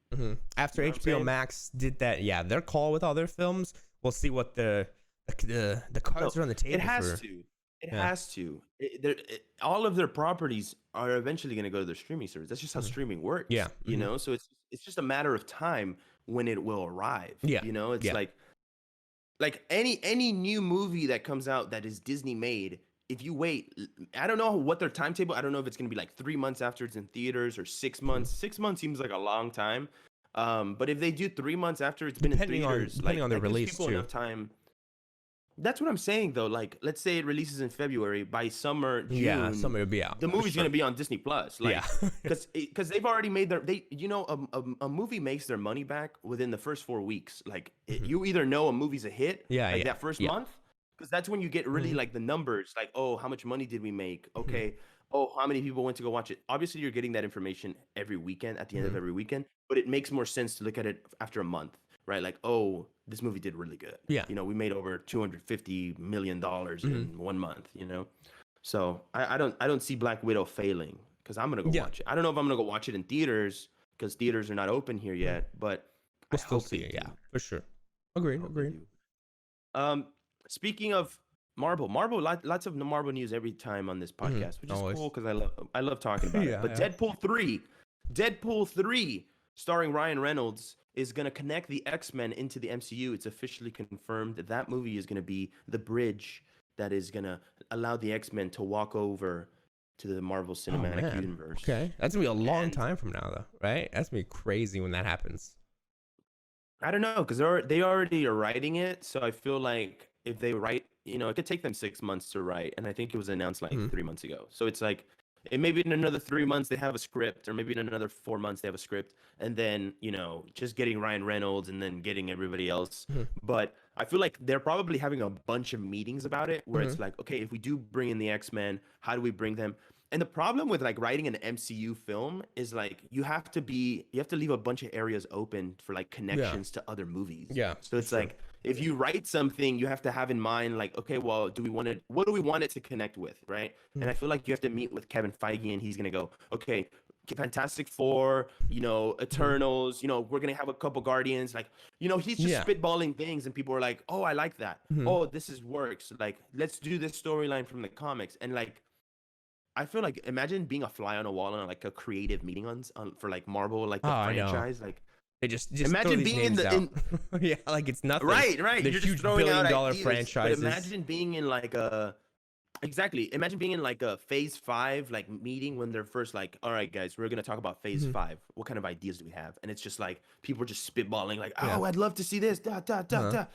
After You know what I'm HBO saying? Max did that, yeah, their call with all their films, we'll see what the cards No, are on the table. it has for, to. It Yeah. has to. All of their properties are eventually going to go to their streaming service. That's just how streaming works. Yeah. You know, so it's just a matter of time when it will arrive. Yeah. You know, it's Yeah. like any new movie that comes out that is Disney made. If you wait, I don't know what their timetable. I don't know if it's going to be like 3 months after it's in theaters or 6 months. 6 months seems like a long time. But if they do 3 months after it's been in theaters, depending on their that gives release people too. enough time. That's what I'm saying though. Like, let's say it releases in February. By summer, June, Yeah, somebody will be out. the for movie's sure. gonna be on Disney Plus. Like, Yeah. because they've already made a movie makes their money back within the first 4 weeks. Like, you either know a movie's a hit, Yeah, like yeah, that first yeah. month, because that's when you get really like the numbers. Like, oh, how much money did we make? Okay. Oh, how many people went to go watch it? Obviously, you're getting that information every weekend at the end of every weekend, but it makes more sense to look at it after a month, right? Like, oh, this movie did really good. Yeah. You know, we made over $250 million in 1 month, you know? So I don't see Black Widow failing because I'm gonna go Yeah. watch it. I don't know if I'm gonna go watch it in theaters because theaters are not open here yet, but We'll I still hope see they it. do. Yeah, for sure. Agreed. I hope they Agreed. do. Speaking of Marvel, lots of Marvel news every time on this podcast, which is Always. cool because I love talking about Yeah, it. But yeah. Deadpool 3, starring Ryan Reynolds, is gonna connect the X-Men into the MCU. It's officially confirmed that that movie is gonna be the bridge that is gonna allow the X-Men to walk over to the Marvel Cinematic Man. Universe. Okay, that's gonna be a long And- time from now, though, right? That's gonna be crazy when that happens. I don't know because they already are writing it, so I feel like if they write, you know, it could take them 6 months to write, and I think it was announced like 3 months ago. So it's like, it maybe in another 3 months they have a script, or maybe in another 4 months they have a script, and then you know just getting Ryan Reynolds and then getting everybody else. But I feel like they're probably having a bunch of meetings about it, where it's like, okay, if we do bring in the X-Men, how do we bring them? And the problem with like writing an MCU film is like you have to leave a bunch of areas open for like connections to other movies. Yeah, So it's like if you write something, you have to have in mind like, okay, well, what do we want it to connect with, right? And I feel like you have to meet with Kevin Feige and he's gonna go, okay, Fantastic Four, you know, Eternals, you know, we're gonna have a couple Guardians, like, you know, he's just spitballing things and people are like, oh, I like that. Oh, this works. Like, let's do this storyline from the comics. And like, I feel like imagine being a fly on a wall on like a creative meeting on for like Marvel, like the I know. franchise. Like They just imagine throw these being in names the out. Yeah, like it's nothing. right. The You're huge just throwing out billion-dollar ideas, franchises. but imagine being in like a exactly. Imagine being in like a phase 5 like meeting when they're first like, all right, guys, we're gonna talk about phase 5. What kind of ideas do we have? And it's just like people are just spitballing, like, oh, I'd love to see this, da da da da.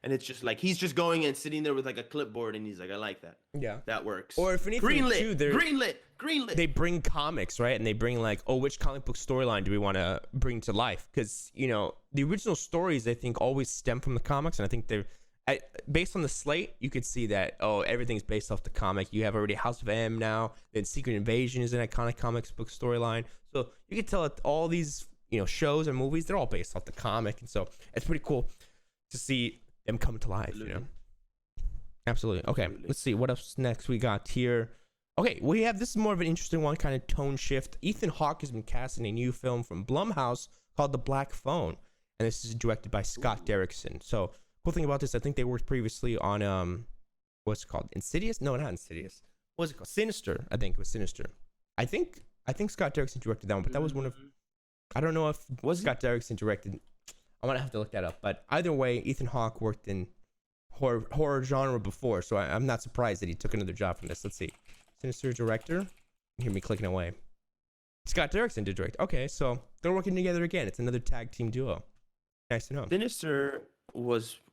And it's just like he's just going and sitting there with like a clipboard, and he's like, I like that. Yeah, that works. Or if anything, greenlit. They bring comics, right? And they bring like, oh, which comic book storyline do we want to bring to life? Because the original stories, I think, always stem from the comics, and I think they're based on the slate. You could see that everything's based off the comic. You have already House of M now. Then Secret Invasion is an iconic comics book storyline. So you can tell that all these shows and movies, they're all based off the comic, and so it's pretty cool to see them come to life. Absolutely. Okay, let's see what else next we got here. Okay, we have this is more of an interesting one, kind of tone shift. Ethan Hawke has been cast in a new film from Blumhouse called The Black Phone, and this is directed by Scott Derrickson. So cool thing about this, I think they worked previously on what's it called? Insidious? No, not Insidious. What's it called? Sinister. I think it was Sinister. I think Scott Derrickson directed that one, but that was one of I don't know if Scott Derrickson directed. I'm gonna have to look that up. But either way, Ethan Hawke worked in horror genre before, so I'm not surprised that he took another job from this. Let's see. Sinister director. You hear me clicking away. Scott Derrickson did direct. Okay, so they're working together again. It's another tag team duo. Nice to know.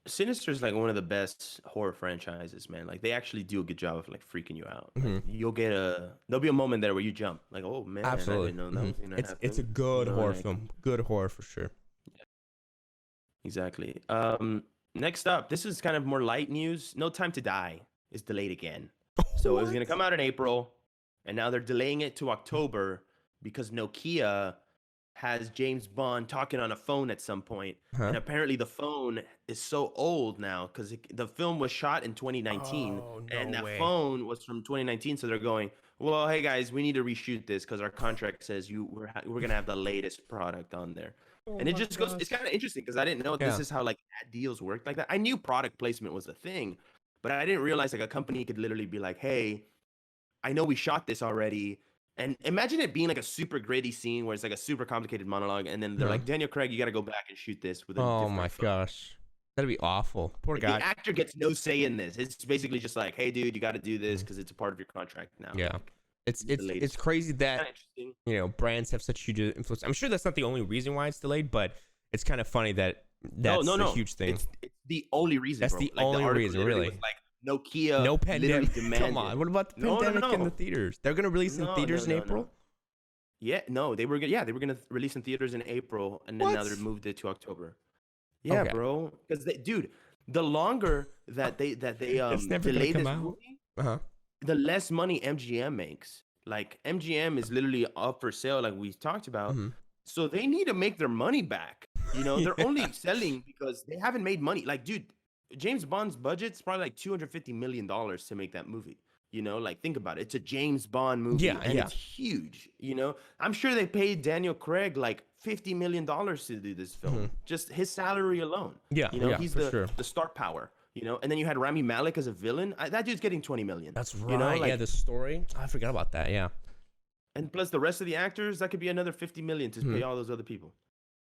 Sinister is like one of the best horror franchises, man. Like they actually do a good job of like freaking you out. Like, there'll be a moment there where you jump, like, oh man, absolutely. I didn't know that was gonna happen. It's a good horror film. Good horror for sure. Yeah. Exactly. Next up, this is kind of more light news. No Time to Die is delayed again. So it was gonna come out in April, and now they're delaying it to October because Nokia has James Bond talking on a phone at some point. And apparently the phone is so old now because the film was shot in 2019 and that phone was from 2019. So they're going, well, hey guys, we need to reshoot this because our contract says we're gonna have the latest product on there. And it just goes, it's kind of interesting because I didn't know this is how like ad deals work like that. I knew product placement was a thing, but I didn't realize like a company could literally be like, hey, I know we shot this already. And imagine it being like a super gritty scene where it's like a super complicated monologue, and then they're like, Daniel Craig, you got to go back and shoot this with a different phone. Gosh. That'd be awful. Poor guy. The actor gets no say in this. It's basically just like, hey, dude, you got to do this because it's a part of your contract now. Yeah. It's crazy that brands have such huge influence. I'm sure that's not the only reason why it's delayed, but it's kind of funny that that's a huge thing. It's the only reason. That's the only reason, really. Like Nokia. No pandemic. Come on. What about the pandemic in the theaters? They're gonna release in theaters in April. Yeah, no, they were gonna release in theaters in April, and then now they moved it to October. Yeah, bro. Because the longer that they delay this movie, the less money MGM makes. Like MGM is literally up for sale, like we talked about. So they need to make their money back. They're only selling because they haven't made money. Like, dude, James Bond's budget's probably like $250 million to make that movie. Like think about it. It's a James Bond movie, it's huge. I'm sure they paid Daniel Craig like $50 million to do this film, just his salary alone. He's the star power. And then you had Rami Malek as a villain. That dude's getting $20 million. That's right. The story. I forgot about that. Yeah. And plus the rest of the actors, that could be another $50 million to pay all those other people.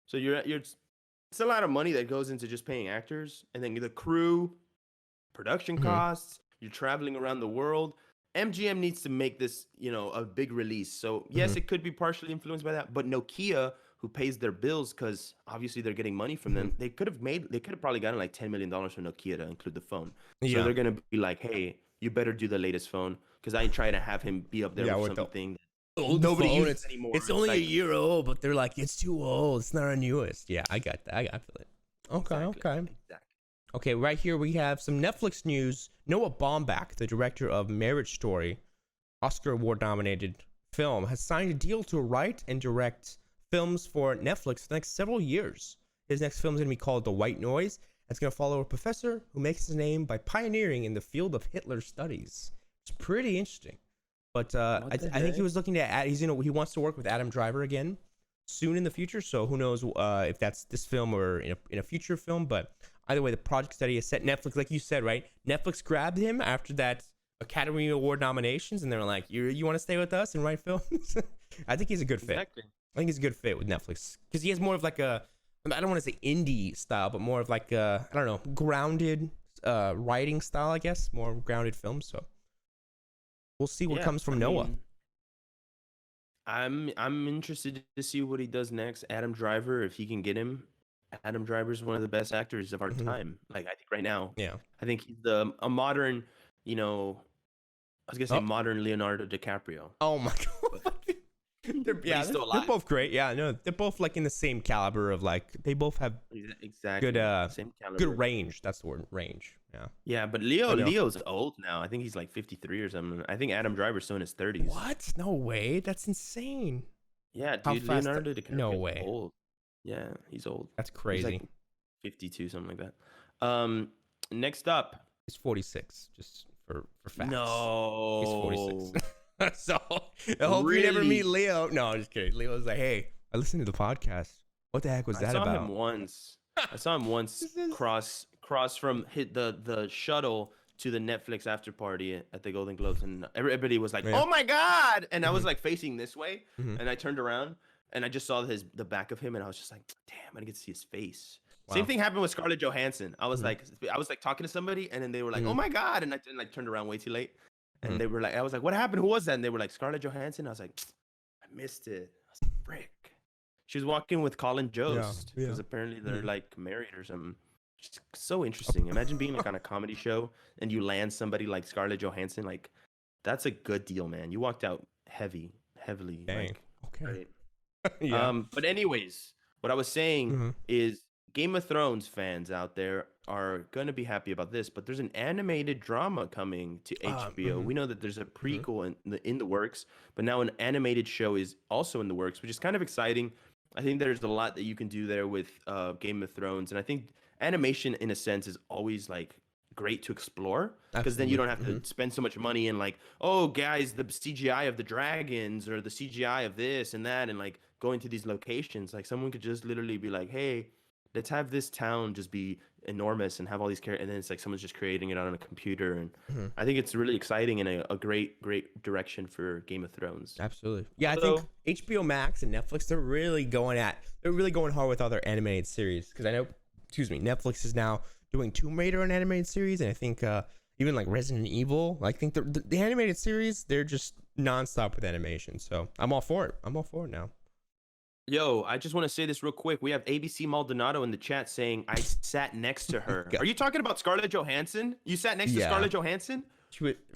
So it's a lot of money that goes into just paying actors, and then the crew, production costs. You're traveling around the world. MGM needs to make this, a big release. So yes, it could be partially influenced by that, but Nokia, who pays their bills because obviously they're getting money from them, they could have probably gotten like $10 million from Nokia to include the phone. So they're gonna be like, hey, you better do the latest phone because I try to have him be up there with something. Nobody uses anymore. It's only like, a year old, but they're like, it's too old. It's not our newest. Yeah, I got that. I feel it. Okay. Exactly. Okay, right here we have some Netflix news. Noah Baumbach, the director of Marriage Story, Oscar Award-nominated film, has signed a deal to write and direct films for Netflix for the next several years. His next film is going to be called The White Noise. It's going to follow a professor who makes his name by pioneering in the field of Hitler studies. It's pretty interesting. But I think he was looking to add. He wants to work with Adam Driver again soon in the future. So who knows if that's this film or in a future film. But either way, the project study is set. Netflix, like you said, right? Netflix grabbed him after that Academy Award nominations, and they're like, "You want to stay with us and write films?" I think he's a good fit. Exactly. I think he's a good fit with Netflix because he has more of like a I don't want to say indie style, but more of like I don't know, grounded writing style, I guess, more grounded film. So we'll see what comes from Noah. I'm interested to see what he does next. Adam Driver, if he can get him. Adam Driver is one of the best actors of our time. Like, I think right now. Yeah. I think he's a modern, I was gonna say modern Leonardo DiCaprio. Oh my god. They're both great. Yeah, no, they're both like in the same caliber of like they both have exactly good same caliber. Good range. That's the word, range. Yeah. Yeah, but Leo's old now. I think he's like 53 or something. I think Adam Driver's still in his 30s. What? No way. That's insane. Yeah, dude. Leonardo DiCaprio. No way. Old. Yeah, he's old. That's crazy. He's like 52, something like that. Next up, he's 46. Just for facts. No, he's 46. So I hope you never meet Leo. No, I'm just kidding. Leo's like, hey, I listened to the podcast. What the heck was that about? I saw him once cross from hit the shuttle to the Netflix after party at the Golden Globes, and everybody was like, "Oh my god!" And I was like facing this way, and I turned around and I just saw the back of him, and I was just like, "Damn, I didn't get to see his face." Wow. Same thing happened with Scarlett Johansson. I was like talking to somebody, and then they were like, "Oh my god!" And I turned around way too late. And they were like, I was like, what happened? Who was that? And they were like, Scarlett Johansson. I was like, I missed it. I was like, frick. She was walking with Colin Jost because apparently they're like married or something. Just so interesting. Imagine being like on a comedy show and you land somebody like Scarlett Johansson. Like, that's a good deal, man. You walked out heavily. Dang. Like, okay. Right? But anyways, what I was saying is Game of Thrones fans out there are going to be happy about this, but there's an animated drama coming to HBO. We know that there's a prequel in the works, but now an animated show is also in the works, which is kind of exciting. I think there's a lot that you can do there with Game of Thrones, and I think animation, in a sense, is always like great to explore because then you don't have to spend so much money in like, oh, guys, the CGI of the dragons or the CGI of this and that, and like going to these locations. Like someone could just literally be like, hey, let's have this town just be enormous and have all these characters, and then it's like someone's just creating it on a computer, and I think it's really exciting and a great direction for Game of Thrones. Absolutely. Yeah, I think HBO Max and Netflix, they're really going hard with all their animated series, because I know, Netflix is now doing Tomb Raider, an animated series, and I think even like Resident Evil. I think the animated series, they're just nonstop with animation, so I'm all for it. Now. Yo, I just want to say this real quick. We have ABC Maldonado in the chat saying, I sat next to her. Are you talking about Scarlett Johansson? You sat next to Scarlett Johansson?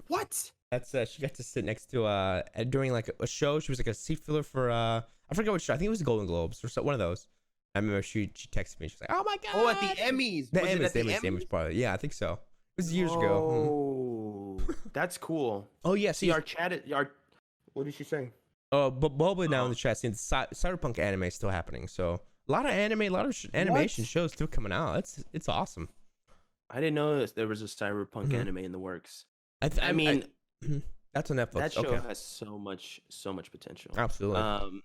What? That's she got to sit next to during like a show. She was like a seat filler for I forgot what show. I think it was the Golden Globes or one of those. I remember she texted me. She was like, "Oh my god!" Oh, at the Emmys. The Emmys probably. Yeah, I think so. It was years ago. Oh, that's cool. Oh yeah. See, our chat. What did she say? But Boba now in the chat saying Cyberpunk Anime is still happening. So a lot of animation shows still coming out. It's awesome. I didn't know there was a Cyberpunk anime in the works. I mean, that's on Netflix. That show has so much potential. Absolutely.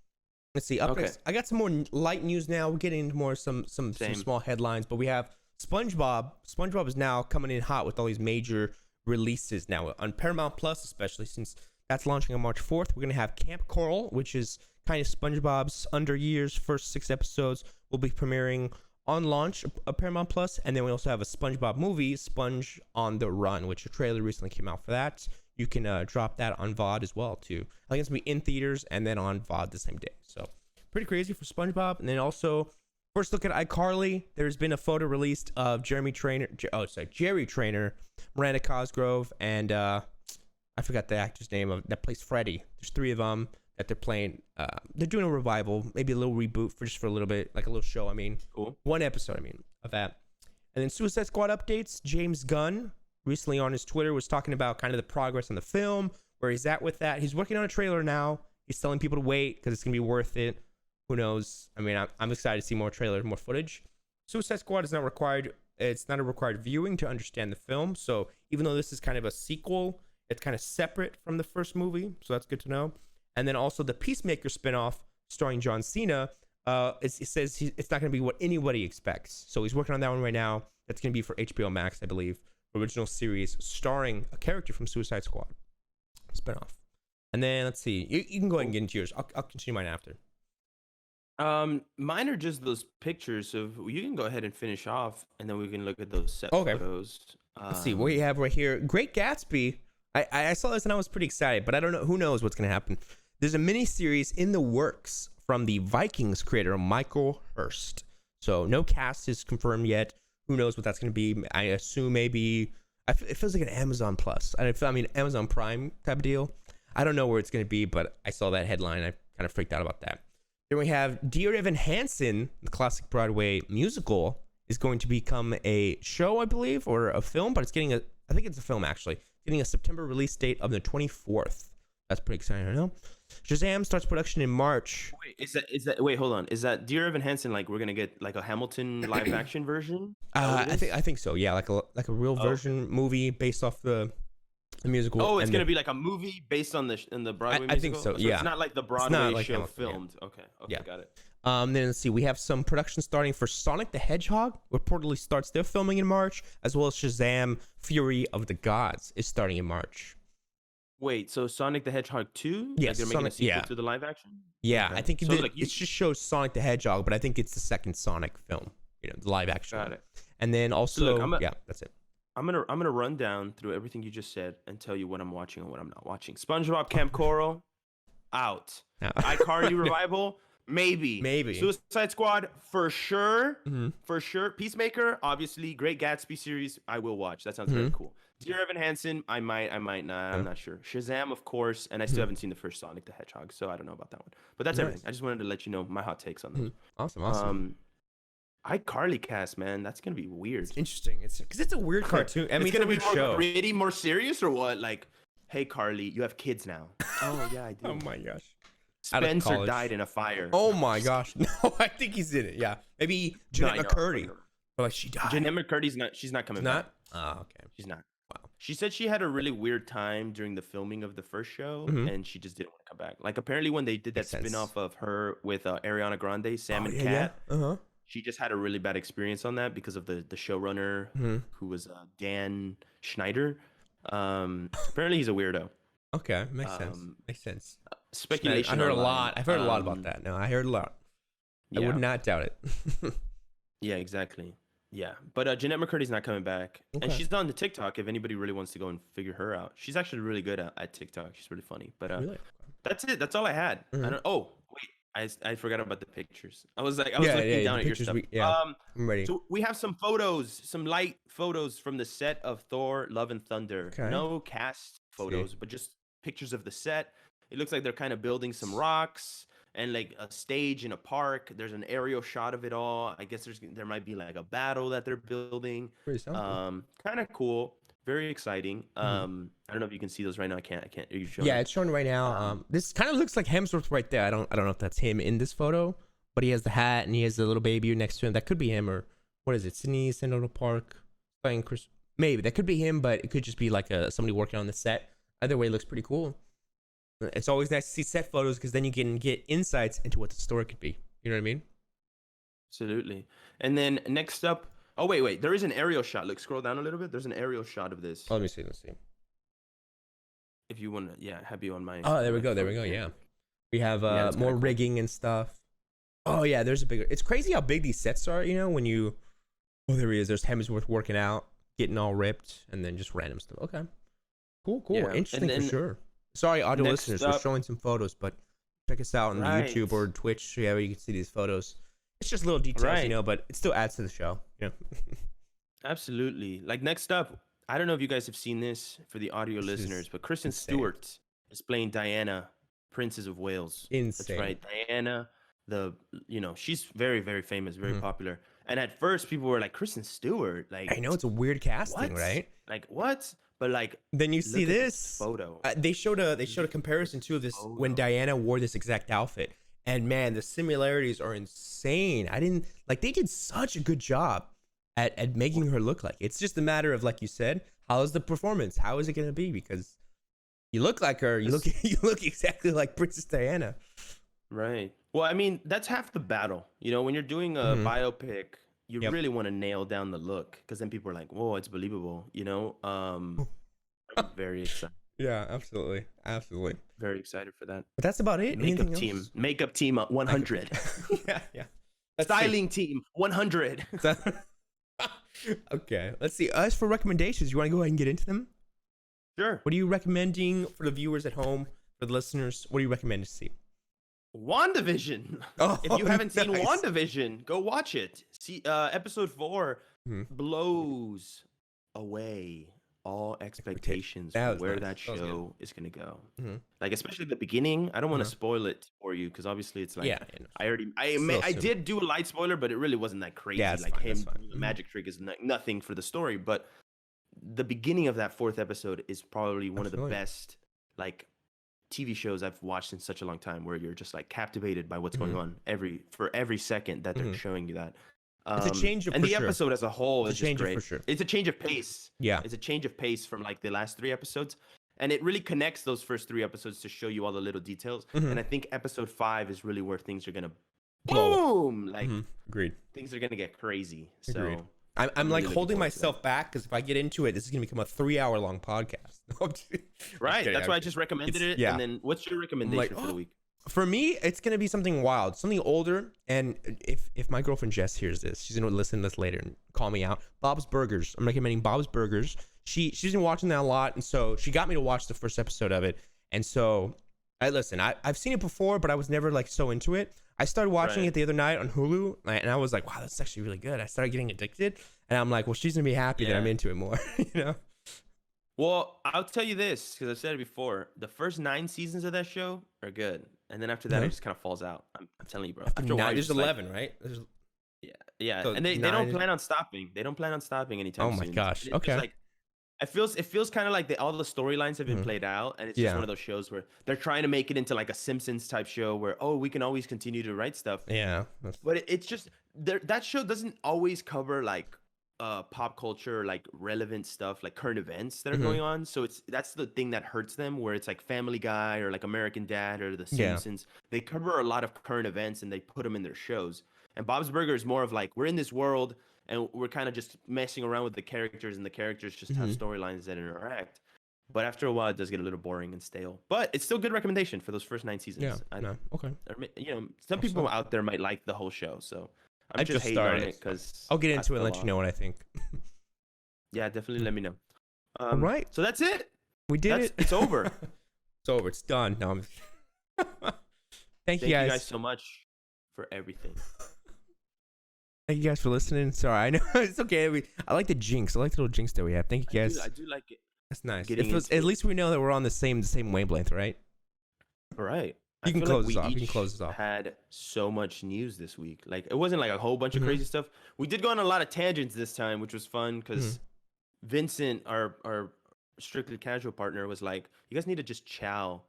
Let's see. Up next, I got some more light news now. We're getting into more some small headlines, but we have SpongeBob. SpongeBob is now coming in hot with all these major releases now on Paramount Plus, especially since that's launching on March 4th. We're going to have Kamp Koral, which is kind of SpongeBob's Under Years first 6 episodes, will be premiering on launch of Paramount Plus. And then we also have a SpongeBob movie, Sponge on the Run, which a trailer recently came out for that. You can drop that on VOD as well, too. I think it's going to be in theaters and then on VOD the same day. So pretty crazy for SpongeBob. And then also, first look at iCarly. There's been a photo released of Jerry Trainer, Miranda Cosgrove, and I forgot the actor's name that plays Freddy. There's 3 of them that they're playing. They're doing a revival, maybe a little reboot for a little bit, like a little show. Cool. 1 episode, of that. And then Suicide Squad updates. James Gunn recently on his Twitter was talking about kind of the progress on the film, where he's at with that. He's working on a trailer now. He's telling people to wait because it's gonna be worth it. Who knows? I'm excited to see more trailers, more footage. Suicide Squad is not required. It's not a required viewing to understand the film. So even though this is kind of a sequel, it's kind of separate from the first movie, so that's good to know. And then also the Peacemaker spinoff starring John Cena. It says it's not going to be what anybody expects. So he's working on that one right now. That's going to be for HBO Max, I believe. Original series starring a character from Suicide Squad spinoff. And then let's see. You can go ahead and get into yours. I'll continue mine after. Mine are just those pictures. So you can go ahead and finish off, and then we can look at those set Okay. photos. Let's see what you have right here. Great Gatsby. I saw this and I was pretty excited, but I don't know. Who knows what's going to happen? There's a mini series in the works from the Vikings creator, Michael Hurst. So no cast is confirmed yet. Who knows what that's going to be? I assume maybe it feels like an Amazon Plus. I mean, Amazon Prime type of deal. I don't know where it's going to be, but I saw that headline. I kind of freaked out about that. Then we have Dear Evan Hansen, the classic Broadway musical, is going to become a show, I believe, or a film, but it's getting I think it's a film actually, getting a September release date of the 24th. That's pretty exciting, I know. Shazam starts production in March. Wait, hold on. Is that Dear Evan Hansen, like we're gonna get like a Hamilton live action version? I think so. Yeah, like a real version movie based off the musical. Oh, it's gonna be like a movie based on the Broadway musical? I think so. Yeah, it's not like the Broadway like show Hamilton, filmed. yeah. Okay, Yeah. Got it. Then let's see. We have some production starting for Sonic the Hedgehog. Reportedly starts their filming in March, as well as Shazam: Fury of the Gods is starting in March. Wait, so Sonic the Hedgehog 2? Yes, like they're making Sonic, a sequel to the live action? Yeah, Okay. I think So, it just shows Sonic the Hedgehog, but I think it's the second Sonic film, the live action. Got it. And then also, So look, that's it. I'm gonna run down through everything you just said and tell you what I'm watching and what I'm not watching. SpongeBob Kamp Koral, out. No. iCarly revival, maybe. Suicide Squad, for sure. Mm-hmm. For sure. Peacemaker, obviously. Great Gatsby series, I will watch. That sounds very cool. Dear Evan Hansen, I might not. I'm not sure. Shazam, of course, and I still haven't seen the first Sonic the Hedgehog, so I don't know about that one. But that's everything. I just wanted to let you know my hot takes on those. Awesome. iCarly cast, man, that's gonna be weird. It's interesting. It's because it's a weird cartoon. I mean, it's gonna be more more gritty, more serious, or what? Like, hey, Carly, you have kids now. Oh yeah, I do. Oh my gosh. Spencer died in a fire. Oh my gosh. No, I think he's in it. Yeah, maybe Jeanette McCurdy. But like she died. Jeanette McCurdy's not. She's not coming back. Oh, okay. She's not. Wow. She said she had a really weird time during the filming of the first show, and she just didn't want to come back. Like apparently when they did that spin-off of her with Ariana Grande, Sam and Cat, she just had a really bad experience on that because of the showrunner who was Dan Schneider. Apparently he's a weirdo. Okay, makes sense. Speculation. I heard a lot. I've heard a lot about that. No, I heard a lot. I would not doubt it. Yeah, exactly. Yeah, but Jeanette McCurdy's not coming back, and she's on the TikTok. If anybody really wants to go and figure her out, she's actually really good at TikTok. She's really funny. But really? That's it. That's all I had. I don't. Oh wait, I forgot about the pictures. I was looking down at your stuff. I'm ready. So we have some photos, some light photos from the set of Thor: Love and Thunder. Okay. No cast photos, but just pictures of the set. It looks like they're kind of building some rocks and like a stage in a park. There's an aerial shot of it all. I guess there might be like a battle that they're building. Kind of cool. Very exciting. I don't know if you can see those right now. I can't. Are you showing? Yeah, it's showing right now. This kind of looks like Hemsworth right there. I don't know if that's him in this photo, but he has the hat and he has the little baby next to him. That could be him, or what is it? Sydney Central Park playing Chris. Maybe that could be him, but it could just be like somebody working on the set. Either way, it looks pretty cool. It's always nice to see set photos because then you can get insights into what the story could be. You know what I mean? Absolutely. And then next up, oh wait, there is an aerial shot. Look, scroll down a little bit. There's an aerial shot of this. Oh, let me see. If you want to, have you on my. Oh, there we go. Yeah, we have more rigging and stuff. Oh yeah, there's a bigger. It's crazy how big these sets are. When you. Oh, there he is. There's Hemsworth working out, getting all ripped, and then just random stuff. Okay. Cool. Yeah. Interesting for sure. Sorry, audio listeners, we're showing some photos, but check us out on YouTube or Twitch. Yeah, where you can see these photos. It's just little details, but it still adds to the show. Absolutely. Like next up, I don't know if you guys have seen this for the audio listeners, but Kristen Stewart is playing Diana, Princess of Wales. Insane. That's right, Diana. She's very, very famous, very popular. And at first, people were like, Kristen Stewart, like I know it's a weird casting, right? Like what? But like, then you see this photo. They showed a comparison too of this when Diana wore this exact outfit, and man, the similarities are insane. They did such a good job at making her look like. It's just a matter of, like you said, how is the performance? How is it gonna be? Because you look like her. You look exactly like Princess Diana. Right. Well, I mean, that's half the battle. When you're doing a biopic, you really want to nail down the look, because then people are like, whoa, it's believable, I'm very excited. Yeah, absolutely. Very excited for that. But that's about it. Makeup team 100. Yeah. Styling team 100. Okay, let's see. As for recommendations, you want to go ahead and get into them? Sure. What are you recommending for the viewers at home, for the listeners? What do you recommend to see? WandaVision. Oh, if you haven't seen nice. WandaVision, go watch it. See, episode 4 blows away all expectations for where that show is gonna go. Like, especially the beginning. I don't want to spoil it for you because obviously it's like I did do a light spoiler, but it really wasn't that crazy. Yeah, like him, the magic trick is nothing for the story. But the beginning of that 4th episode is probably one of the best like TV shows I've watched in such a long time, where you're just like captivated by what's going on every second that they're showing you that. It's a change of and the episode as a whole is just great. It's a change of pace. Yeah, it's a change of pace from like the last 3 episodes, and it really connects those first 3 episodes to show you all the little details. And I think episode 5 is really where things are gonna boom. Like, agreed. Things are gonna get crazy. Agreed. So I'm like really holding myself back because if I get into it, this is gonna become a 3-hour long podcast. Right. That's why I just recommended it. Yeah. And then, what's your recommendation for the week? For me, it's gonna be something wild, something older. And if my girlfriend Jess hears this, she's gonna listen to this later and call me out. Bob's Burgers. I'm recommending Bob's Burgers. She's been watching that a lot, and so she got me to watch the first episode of it. And so I've seen it before, but I was never like so into it. I started watching it the other night on Hulu, and I was like, wow, that's actually really good. I started getting addicted, and I'm like, well, she's gonna be happy that I'm into it more, you know. Well, I'll tell you this, because I've said it before. The first 9 seasons of that show are good, and then after that, it just kind of falls out. I'm telling you, bro. After 9, there's 11, right? Yeah. So and they don't plan on stopping. They don't plan on stopping anytime soon. Oh my gosh. It's okay. Like, it feels kind of like all the storylines have been played out, and it's just one of those shows where they're trying to make it into like a Simpsons type show where we can always continue to write stuff. Yeah. But it's just that show doesn't always cover like pop culture, like relevant stuff, like current events that are going on. So that's the thing that hurts them, where it's like Family Guy or like American Dad or The Simpsons. They cover a lot of current events and they put them in their shows. And Bob's Burger is more of like, we're in this world and we're kind of just messing around with the characters, and the characters just have storylines that interact. But after a while, it does get a little boring and stale. But it's still a good recommendation for those first 9 seasons. Yeah. Okay. You know, some people out there might like the whole show, so I just started it because I'll get into it and let you know what I think. Yeah, definitely let me know. All right. So that's it. We did it. It's over. It's over. It's done. No, Thank you guys so much for everything. Thank you guys for listening. Sorry, I know it's okay. I like the jinx. I like the little jinx that we have. Thank you guys. I do like it. That's nice. At least we know that we're on the same wavelength, right? All right. You can close this off. You can close this off. Had so much news this week. Like, it wasn't like a whole bunch of crazy stuff. We did go on a lot of tangents this time, which was fun because Vincent, our strictly casual partner, was like, "You guys need to just chow.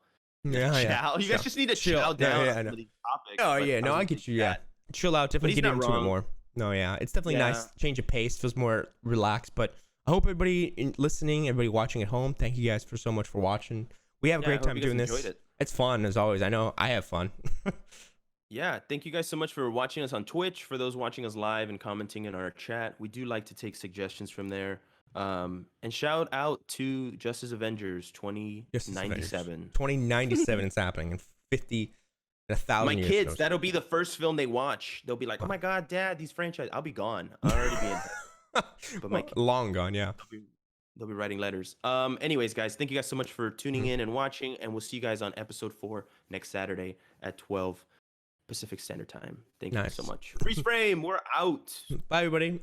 You guys just need to chow down on these topics." Oh yeah, no, I get you. Yeah, chill out. Definitely get into it more. No, yeah, it's definitely nice. Change of pace, feels more relaxed. But I hope everybody listening, everybody watching at home, thank you guys so much for watching. We have a great time doing this. It's fun as always. I know I have fun. Yeah, thank you guys so much for watching us on Twitch. For those watching us live and commenting in our chat, we do like to take suggestions from there. And shout out to Justice Avengers 2097. 2097 is happening in 1,000 My years. kids, Ago. That'll be the first film they watch. They'll be like, "Oh my God, Dad, these franchises." I'll be gone. I'll already be in. But my kids, long gone, yeah. They'll be writing letters. Anyways, guys, thank you guys so much for tuning in and watching, and we'll see you guys on episode 4 next Saturday at 12 Pacific Standard Time. Thank you so much. Freeze frame, we're out. Bye, everybody.